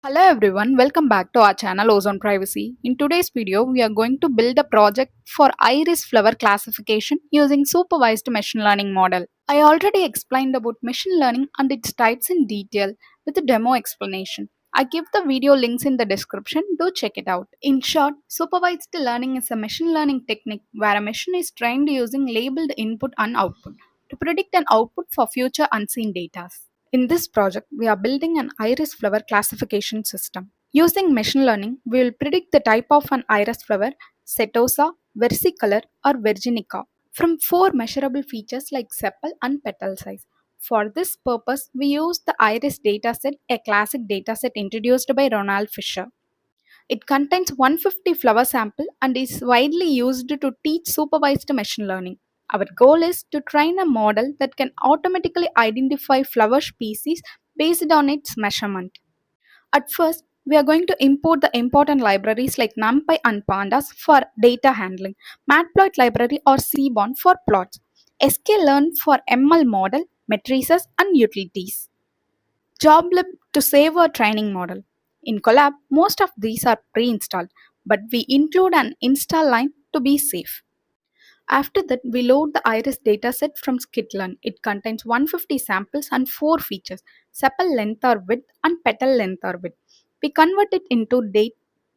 Hello everyone, welcome back to our channel Ozone Privacy. In today's video, we are going to build a project for iris flower classification using supervised machine learning model. I already explained about machine learning and its types in detail with a demo explanation. I give the video links in the description, do check it out. In short, supervised learning is a machine learning technique where a machine is trained using labeled input and output to predict an output for future unseen data. In this project, we are building an iris flower classification system. Using machine learning, we will predict the type of an iris flower, Setosa, Versicolor, or Virginica, from four measurable features like sepal and petal size. For this purpose, we use the Iris dataset, a classic dataset introduced by Ronald Fisher. It contains 150 flower sample and is widely used to teach supervised machine learning. Our goal is to train a model that can automatically identify flower species based on its measurement. At first, we are going to import the important libraries like NumPy and Pandas for data handling, matplotlib library or seaborn for plots, scikitlearn for ML model, matrices and utilities. JobLib to save our training model. In Colab, most of these are pre-installed, but we include an install line to be safe. After that, we load the Iris dataset from scikitlearn. It contains 150 samples and 4 features, sepal length or width and petal length or width. We convert it into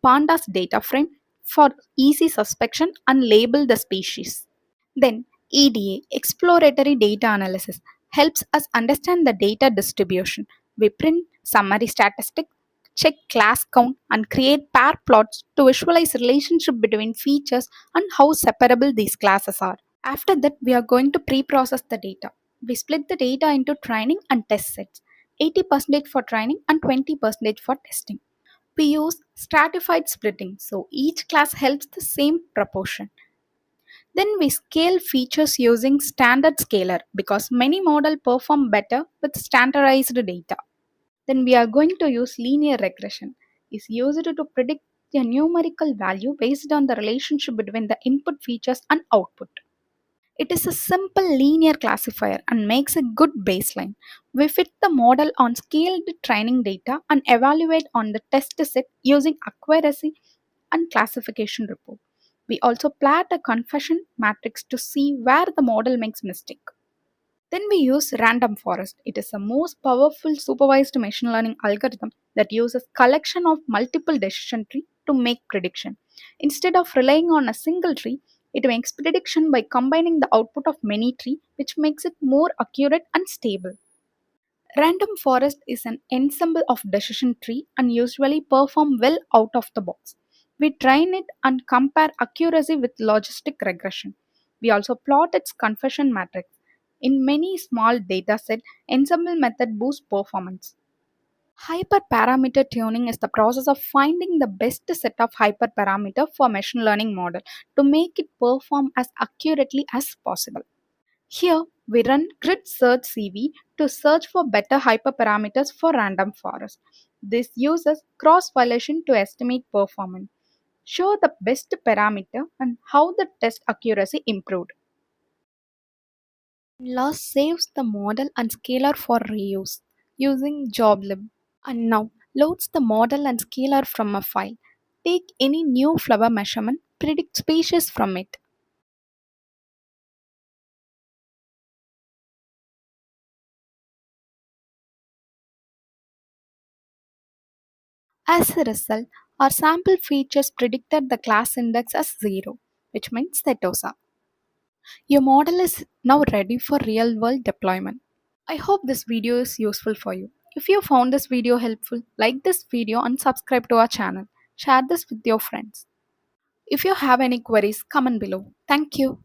Pandas data frame for easy suspension and label the species. Then, EDA, exploratory data analysis, helps us understand the data distribution. We print summary statistics, check class count, and create pair plots to visualize relationship between features and how separable these classes are. After that, we are going to pre-process the data. We split the data into training and test sets, 80% for training and 20% for testing. We use stratified splitting, so each class helps the same proportion. Then we scale features using standard scaler because many models perform better with standardized data. Then we are going to use linear regression. Is used to predict a numerical value based on the relationship between the input features and output. It is a simple linear classifier and makes a good baseline. We fit the model on scaled training data and evaluate on the test set using accuracy and classification report. We also plot a confession matrix to see where the model makes mistake. Then we use randomforest. It is the most powerful supervised machine learning algorithm that uses collection of multiple decision tree to make prediction. Instead of relying on a single tree, it makes prediction by combining the output of many trees, which makes it more accurate and stable. Random forest is an ensemble of decision tree and usually perform well out of the box. We train it and compare accuracy with logistic regression. We also plot its confession matrix. In many small dataset, ensemble method boosts performance. Hyperparameter tuning is the process of finding the best set of hyperparameter for machine learning model to make it perform as accurately as possible. Here, we run grid search CV to search for better hyperparameters for random forest. This uses cross-validation to estimate performance, show the best parameter and how the test accuracy improved. Last saves the model and scalar for reuse using JobLib. And now loads the model and scalar from a file. Take any new flower measurement, predict species from it. As a result, our sample features predicted the class index as 0, which means Setosa. Your model is now ready for real-world deployment. I hope this video is useful for you. If you found this video helpful, like this video and subscribe to our channel. Share this with your friends. If you have any queries, comment below. Thank you.